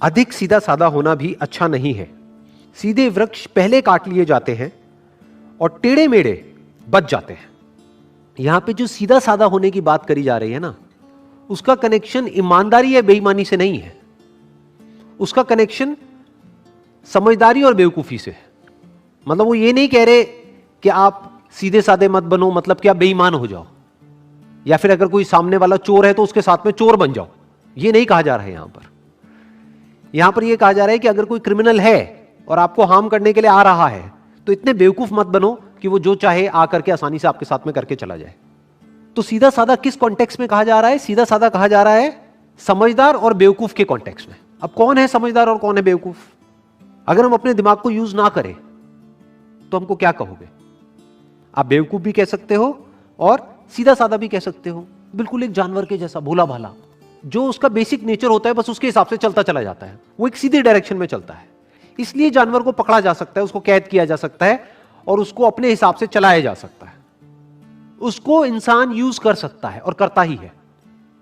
अधिक सीधा साधा होना भी अच्छा नहीं है। सीधे वृक्ष पहले काट लिए जाते हैं और टेढ़े मेढ़े बच जाते हैं। यहां पे जो सीधा साधा होने की बात करी जा रही है ना, उसका कनेक्शन ईमानदारी या बेईमानी से नहीं है, उसका कनेक्शन समझदारी और बेवकूफी से है। मतलब वो ये नहीं कह रहे कि आप सीधे साधे मत बनो, मतलब कि आप बेईमान हो जाओ, या फिर अगर कोई सामने वाला चोर है तो उसके साथ में चोर बन जाओ, ये नहीं कहा जा रहा है। यहां पर यह कहा जा रहा है कि अगर कोई क्रिमिनल है और आपको हार्म करने के लिए आ रहा है तो इतने बेवकूफ मत बनो कि वो जो चाहे आकर के आसानी से आपके साथ में करके चला जाए। तो सीधा साधा किस कॉन्टेक्स्ट में कहा जा रहा है? सीधा साधा कहा जा रहा है समझदार और बेवकूफ के कॉन्टेक्स्ट में। अब कौन है समझदार और कौन है बेवकूफ? अगर हम अपने दिमाग को यूज ना करें तो हमको क्या कहोगे? आप बेवकूफ भी कह सकते हो और सीधा साधा भी कह सकते हो। बिल्कुल एक जानवर के जैसा भोला भाला, जो उसका बेसिक नेचर होता है बस उसके हिसाब से चलता चला जाता है, वो एक सीधी डायरेक्शन में चलता है। इसलिए जानवर को पकड़ा जा सकता है, उसको कैद किया जा सकता है और उसको अपने हिसाब से चलाया जा सकता है। उसको इंसान यूज कर सकता है और करता ही है।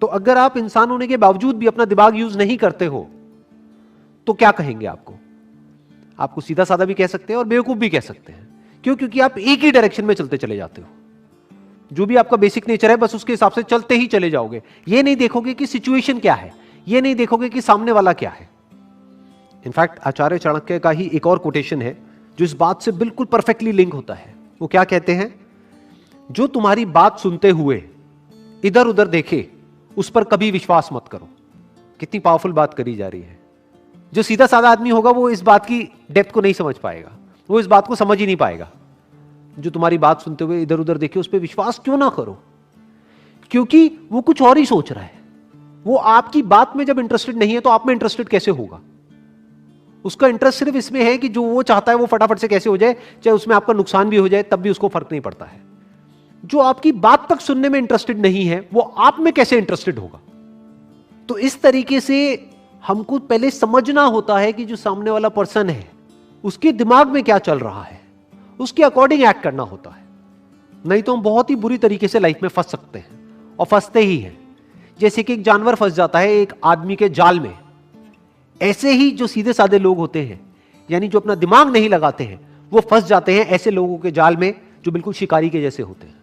तो अगर आप इंसान होने के बावजूद भी अपना दिमाग यूज नहीं करते हो तो क्या कहेंगे? आपको सीधा साधा भी कह सकते हैं और बेवकूफ भी कह सकते हैं। क्यों? क्योंकि आप एक ही डायरेक्शन में चलते चले जाते हो। जो भी आपका बेसिक नेचर है बस उसके हिसाब से चलते ही चले जाओगे। ये नहीं देखोगे कि सिचुएशन क्या है, ये नहीं देखोगे कि सामने वाला क्या है। इनफैक्ट आचार्य चाणक्य का ही एक और कोटेशन है जो इस बात से बिल्कुल परफेक्टली लिंक होता है। वो क्या कहते हैं? जो तुम्हारी बात सुनते हुए इधर उधर देखे उस पर कभी विश्वास मत करो। कितनी पावरफुल बात करी जा रही है। जो सीधा साधा आदमी होगा वो इस बात की डेप्थ को नहीं समझ पाएगा, वो इस बात को समझ ही नहीं पाएगा। जो तुम्हारी बात सुनते हुए इधर उधर देखे उस पर विश्वास क्यों ना करो, क्योंकि वो कुछ और ही सोच रहा है। वो आपकी बात में जब इंटरेस्टेड नहीं है तो आप में इंटरेस्टेड कैसे होगा? उसका इंटरेस्ट सिर्फ इसमें है कि जो वो चाहता है वो फटाफट से कैसे हो जाए, चाहे उसमें आपका नुकसान भी हो जाए तब भी उसको फर्क नहीं पड़ता है। जो आपकी बात तक सुनने में इंटरेस्टेड नहीं है वो आप में कैसे इंटरेस्टेड होगा? तो इस तरीके से हमको पहले समझना होता है कि जो सामने वाला पर्सन है उसके दिमाग में क्या चल रहा है, उसके अकॉर्डिंग एक्ट करना होता है। नहीं तो हम बहुत ही बुरी तरीके से लाइफ में फंस सकते हैं और फंसते ही हैं। जैसे कि एक जानवर फंस जाता है एक आदमी के जाल में, ऐसे ही जो सीधे साधे लोग होते हैं, यानी जो अपना दिमाग नहीं लगाते हैं, वो फंस जाते हैं ऐसे लोगों के जाल में जो बिल्कुल शिकारी के जैसे होते हैं,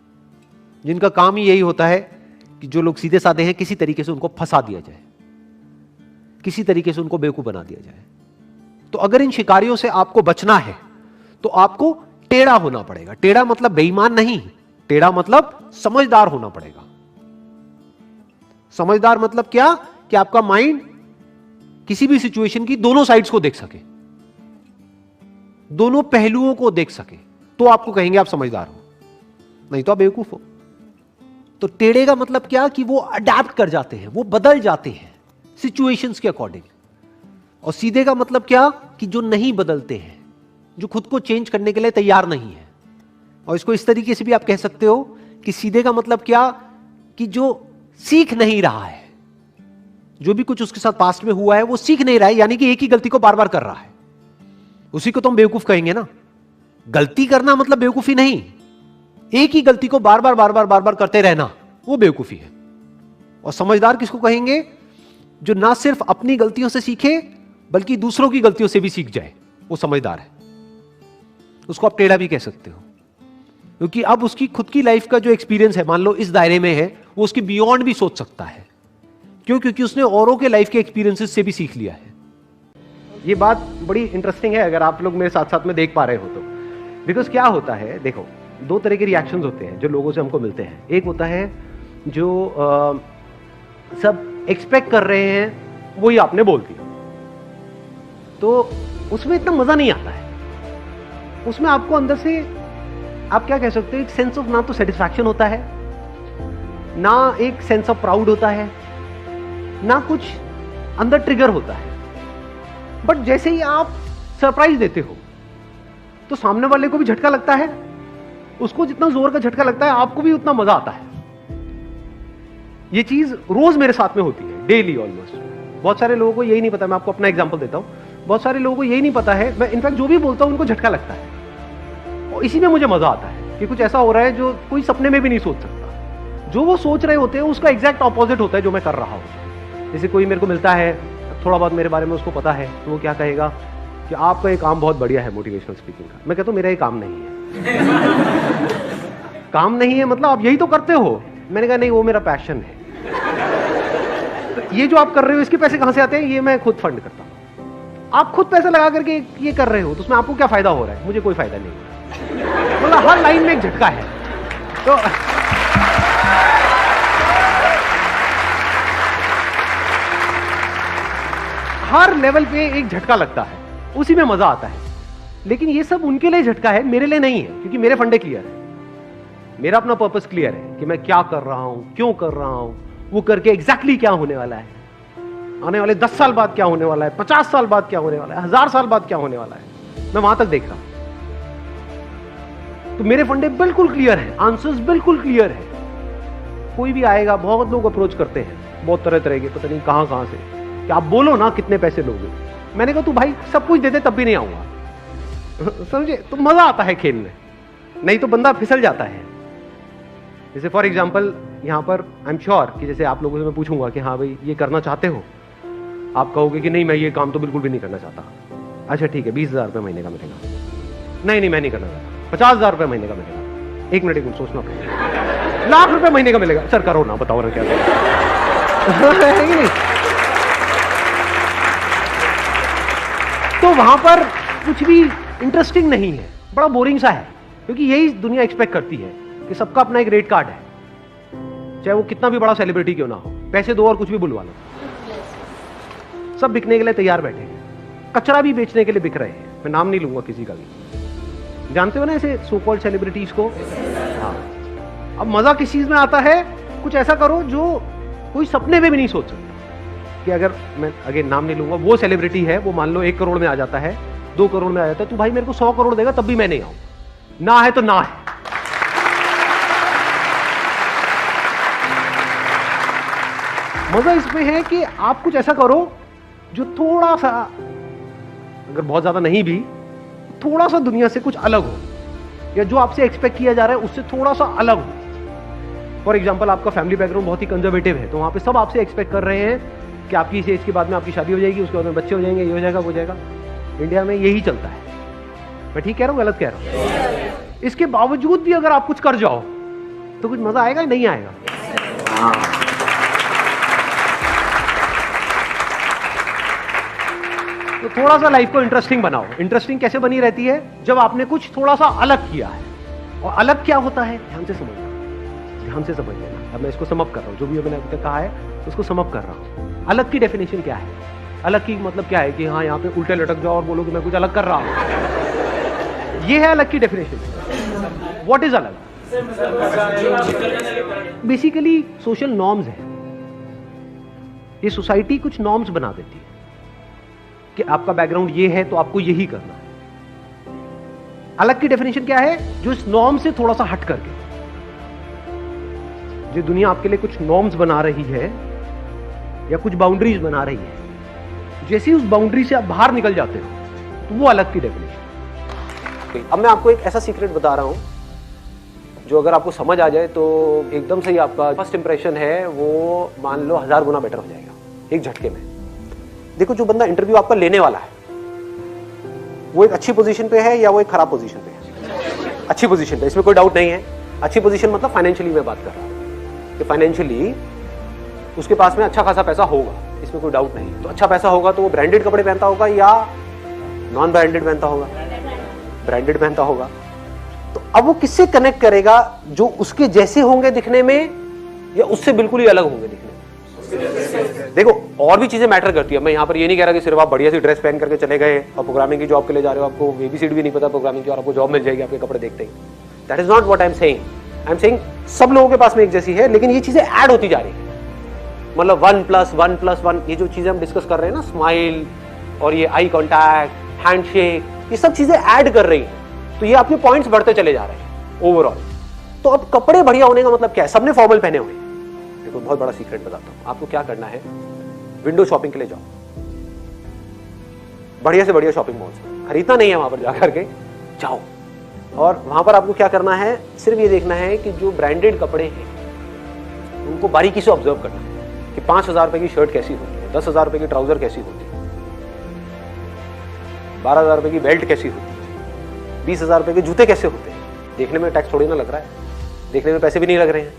जिनका काम ही यही होता है कि जो लोग सीधे साधे हैं किसी तरीके से उनको फंसा दिया जाए, किसी तरीके से उनको बेवकूफ बना दिया जाए। तो अगर इन शिकारियों से आपको बचना है तो आपको टेढ़ा होना पड़ेगा। टेढ़ा मतलब बेईमान नहीं, टेढ़ा मतलब समझदार होना पड़ेगा। समझदार मतलब क्या? कि आपका माइंड किसी भी सिचुएशन की दोनों साइड्स को देख सके, दोनों पहलुओं को देख सके, तो आपको कहेंगे आप समझदार हो, नहीं तो आप बेवकूफ हो। तो टेढ़े का मतलब क्या? कि वो अडैप्ट कर जाते हैं, वो बदल जाते हैं सिचुएशंस के अकॉर्डिंग। और सीधे का मतलब क्या? कि जो नहीं बदलते हैं, जो खुद को चेंज करने के लिए तैयार नहीं है। और इसको इस तरीके से भी आप कह सकते हो कि सीधे का मतलब क्या? कि जो सीख नहीं रहा है, जो भी कुछ उसके साथ पास्ट में हुआ है वो सीख नहीं रहा है, यानी कि एक ही गलती को बार बार कर रहा है। उसी को तो हम बेवकूफ कहेंगे ना। गलती करना मतलब बेवकूफी नहीं, एक ही गलती को बार बार बार बार बार बार करते रहना वो बेवकूफी है। और समझदार किसको कहेंगे? जो ना सिर्फ अपनी गलतियों से सीखे बल्कि दूसरों की गलतियों से भी सीख जाए, वो समझदार है। उसको आप टेढ़ा भी कह सकते हो, क्योंकि अब उसकी खुद की लाइफ का जो एक्सपीरियंस है, मान लो इस दायरे में है, वो उसकी बियॉन्ड भी सोच सकता है। क्यों? क्योंकि उसने औरों के लाइफ के एक्सपीरियंसेस से भी सीख लिया है। ये बात बड़ी इंटरेस्टिंग है अगर आप लोग मेरे साथ साथ में देख पा रहे हो तो। बिकॉज क्या होता है, देखो दो तरह के रिएक्शंस होते हैं जो लोगों से हमको मिलते हैं। एक होता है जो सब एक्सपेक्ट कर रहे हैं वही आपने बोल दिया, तो उसमें इतना मजा नहीं आता है। उसमें आपको अंदर से आप क्या कह सकते हो, एक सेंस ऑफ ना तो सेटिस्फैक्शन होता है, ना एक सेंस ऑफ प्राउड होता है, ना कुछ अंदर ट्रिगर होता है। बट जैसे ही आप सरप्राइज देते हो तो सामने वाले को भी झटका लगता है, उसको जितना जोर का झटका लगता है आपको भी उतना मजा आता है। ये चीज रोज मेरे साथ में होती है, डेली ऑलमोस्ट। बहुत सारे लोगों को यही नहीं पता, मैं आपको अपना एग्जांपल देता हूं। बहुत सारे लोगों को यही नहीं पता है, मैं इनफैक्ट जो भी बोलता हूं उनको झटका लगता है और इसी में मुझे मजा आता है कि कुछ ऐसा हो रहा है जो कोई सपने में भी नहीं सोच सकता। जो वो सोच रहे होते हैं उसका एग्जैक्ट ऑपोजिट होता है जो मैं कर रहा हूं। जैसे कोई मेरे को मिलता है, थोड़ा बहुत मेरे बारे में उसको पता है, तो वो क्या कहेगा कि आपका ये काम बहुत बढ़िया है मोटिवेशनल स्पीकिंग का। मैं कहता हूँ मेरा ये काम नहीं है। काम नहीं है मतलब आप यही तो करते हो। मैंने कहा नहीं, वो मेरा पैशन है। तो ये जो आप कर रहे हो इसके पैसे कहां से आते हैं? ये मैं खुद फंड करता हूं। आप खुद पैसे लगा करके ये कर रहे हो तो उसमें आपको क्या फायदा हो रहा है? मुझे कोई फायदा नहीं। मतलब हर लाइन में एक झटका है। तो हर लेवल पे एक झटका लगता है, उसी में मजा आता है। लेकिन ये सब उनके लिए झटका है, मेरे लिए नहीं है, क्योंकि मेरे फंडे क्लियर है, मेरा अपना पर्पस क्लियर है कि मैं क्या कर रहा हूं, क्यों कर रहा हूं, वो करके एग्जैक्टली क्या होने वाला है, आने वाले 10 साल बाद क्या होने वाला है, 50 साल बाद क्या होने वाला है, 1000 साल बाद क्या होने वाला है, मैं वहां तक देख रहा हूं। तो मेरे फंडे बिल्कुल क्लियर है, आंसर्स बिल्कुल क्लियर है। कोई भी आएगा, बहुत लोग अप्रोच करते हैं, बहुत तरह तरह के, पता नहीं कहां कहां से, कि आप बोलो ना कितने पैसे लोगे। मैंने कहा तू भाई सब कुछ दे दे तब भी नहीं आऊंगा। समझे? तो मजा आता है खेल में, नहीं तो बंदा फिसल जाता है। जैसे फॉर एग्जाम्पल यहां पर आई एम श्योर कि जैसे आप लोगों से मैं पूछूंगा कि हाँ भाई ये करना चाहते हो, आप कहोगे कि नहीं मैं ये काम तो बिल्कुल भी नहीं करना चाहता। अच्छा ठीक है, 20,000 रुपये महीने का मिलेगा। नहीं मैं नहीं करना चाहता। 50,000 रुपये महीने का मिलेगा। एक मिनट सोचना पड़ेगा। लाख रुपए महीने का मिलेगा। सर करो ना, बताओ ना क्या है कि नहीं? तो वहां पर कुछ भी इंटरेस्टिंग नहीं है, बड़ा बोरिंग सा है, क्योंकि यही दुनिया एक्सपेक्ट करती है कि सबका अपना एक रेट कार्ड है, चाहे वो कितना भी बड़ा सेलिब्रिटी क्यों ना हो, पैसे दो और कुछ भी बुलवा लो। सब बिकने के लिए तैयार बैठे हैं, कचरा भी बेचने के लिए बिक रहे हैं। मैं नाम नहीं लूंगा किसी का भी, जानते हो ना ऐसे सो कॉल्ड सेलिब्रिटीज को। हाँ, अब मजा किस चीज में आता है? कुछ ऐसा करो जो कोई सपने में भी नहीं सोच सकता। कि अगर मैं अगर नाम नहीं लूंगा, वो सेलिब्रिटी है, वो मान लो 1 करोड़ में आ जाता है, 2 करोड़ में आ जाता है, तो भाई मेरे को 100 करोड़ देगा तब भी मैं नहीं आऊं, ना है तो ना है। मजा इसमें है कि आप कुछ ऐसा करो जो थोड़ा सा, अगर बहुत ज्यादा नहीं भी, थोड़ा सा दुनिया से कुछ अलग हो, या जो आपसे एक्सपेक्ट किया जा रहा है उससे थोड़ा सा अलग हो। फॉर एग्जाम्पल आपका फैमिली बैकग्राउंड बहुत ही कंजर्वेटिव है, तो वहां पे सब आपसे एक्सपेक्ट कर रहे हैं कि आपकी इस एज के बाद में आपकी शादी हो जाएगी, उसके बाद में बच्चे हो जाएंगे, ये हो जाएगा, वो हो जाएगा। इंडिया में यही चलता है। मैं ठीक कह रहा हूं, गलत कह रहा हूं? इसके बावजूद भी अगर आप कुछ कर जाओ तो कुछ मजा आएगा, नहीं आएगा? तो थोड़ा सा लाइफ को इंटरेस्टिंग बनाओ। इंटरेस्टिंग कैसे बनी रहती है? जब आपने कुछ थोड़ा सा अलग किया है। और अलग क्या होता है, ध्यान से समझना, ध्यान से समझ लेना। अब मैं इसको समअप कर रहा हूं, जो भी मैंने अभी तक कहा है उसको समअप कर रहा हूं। अलग की डेफिनेशन क्या है? अलग की मतलब क्या है कि हाँ यहाँ पे उल्टे लटक जाओ और बोलो कि मैं कुछ अलग कर रहा हूं। ये है अलग की डेफिनेशन। व्हाट इज अलग? बेसिकली सोशल नॉर्म्स है। ये सोसाइटी कुछ नॉर्म्स बना देती है कि आपका बैकग्राउंड ये है तो आपको यही करना है। अलग की डेफिनेशन क्या है? जो इस नॉर्म से थोड़ा सा हट करके, जो दुनिया आपके लिए कुछ नॉर्म्स बना रही है या कुछ बाउंड्रीज बना रही है, जैसे उस बाउंड्री से आप बाहर निकल जाते हो तो वो अलग की डेफिनेशन। अब मैं आपको एक ऐसा सीक्रेट बता रहा हूं जो अगर आपको समझ आ जाए तो एकदम से ही आपका फर्स्ट इंप्रेशन है वो मान लो 1000 गुना बेटर हो जाएगा एक झटके में। देखो, जो बंदा इंटरव्यू आपका लेने वाला है वो एक अच्छी पोजीशन पे है या वो एक खराब पोजीशन पे है? अच्छी पोजीशन पे, इसमें कोई डाउट नहीं है। अच्छी पोजीशन मतलब फाइनेंशियली मैं बात कर रहा हूं कि फाइनेंशियली उसके पास में अच्छा खासा पैसा होगा, इसमें कोई डाउट नहीं। तो अच्छा पैसा होगा तो वो ब्रांडेड कपड़े पहनता होगा या नॉन ब्रांडेड पहनता होगा? ब्रांडेड पहनता होगा। तो अब वो किससे कनेक्ट करेगा? जो उसके जैसे होंगे दिखने में या उससे बिल्कुल ही अलग होंगे दिखने में? देखो, और भी चीजें मैटर करती है। मैं यहाँ पर ये नहीं कह रहा कि सिर्फ आप बढ़िया सी ड्रेस पहन करके चले गए और प्रोग्रामिंग की जॉब के लिए जा रहे हो, आपको एबीसीडी भी नहीं पता प्रोग्रामिंग की और आपको जॉब मिल जाएगी आपके कपड़े देखते ही। That is not what I am saying. I am saying सब लोगों के पास में एक जैसी है, लेकिन ये चीजें ऐड होती जा रही है। मतलब 1+1+1 ये जो चीजें हम डिस्कस कर रहे हैं ना, स्माइल और ये आई कॉन्टैक्ट, हैंडशेक, ये सब चीजें ऐड कर रही है, तो ये आपके पॉइंट्स बढ़ते चले जा रहे हैं ओवरऑल। तो अब कपड़े बढ़िया होने का मतलब क्या है? सबने फॉर्मल पहने हुए हैं। देखो, बहुत बड़ा सीक्रेट बताता हूं आपको। क्या करना है, विंडो शॉपिंग के लिए जाओ, बढ़िया से बढ़िया शॉपिंग मॉल से। खरीदना नहीं है, वहां पर जाकर के जाओ और वहां पर आपको क्या करना है, सिर्फ ये देखना है कि जो ब्रांडेड कपड़े हैं उनको बारीकी से ऑब्जर्व करना है कि 5,000 रुपए की शर्ट कैसी होगी, है। 10,000 रुपए की ट्राउजर कैसी होती है, 12,000 रुपए की बेल्ट कैसी होती है, 20,000 रुपए के जूते कैसे होते हैं। देखने में टैक्स थोड़ी ना लग रहा है, देखने में पैसे भी नहीं लग रहे हैं।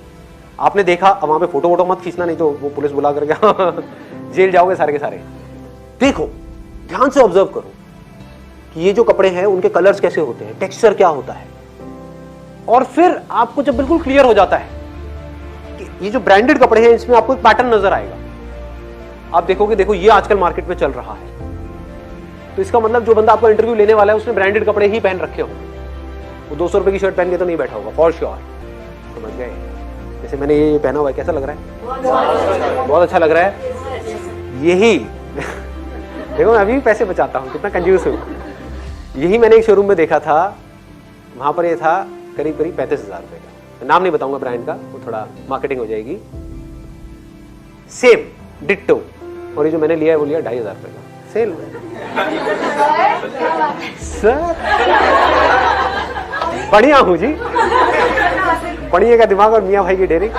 आपने देखा, अब वहां पे फोटो वोटो मत खींचना, नहीं तो वो पुलिस बुला करके जेल जाओगे सारे के सारे। देखो, ध्यान से ऑब्जर्व करो कि ये जो कपड़े हैं उनके कलर्स कैसे होते हैं, टेक्सचर क्या होता है। और फिर आपको जब बिल्कुल क्लियर हो जाता है कि ये जो ब्रांडेड कपड़े हैं इसमें आपको एक पैटर्न नजर आएगा, आप देखोगे देखो ये आजकल मार्केट में चल रहा है, तो इसका मतलब जो बंदा आपका इंटरव्यू लेने वाला है उसने ब्रांडेड कपड़े ही पहन रखे होंगे। वो 200 रुपए की शर्ट पहन के तो नहीं बैठा होगा, फॉर श्योर। समझ गए? जैसे मैंने ये पहना हुआ है, कैसा लग रहा है? बहुत अच्छा लग रहा है। यही देखो, मैं अभी भी पैसे बचाता हूँ, कितना कंजूस हूँ। यही मैंने एक शोरूम में देखा था, वहां पर ये था करीब करीब 35,000 रुपए का। नाम नहीं बताऊंगा ब्रांड का, वो थोड़ा मार्केटिंग हो जाएगी। सेम डिट्टो, और ये जो मैंने लिया है वो लिया 2,500 रुपए का, सेल में। सर बढ़िया हूं जी, बढ़िया का दिमाग और मियां भाई की डेयरिंग।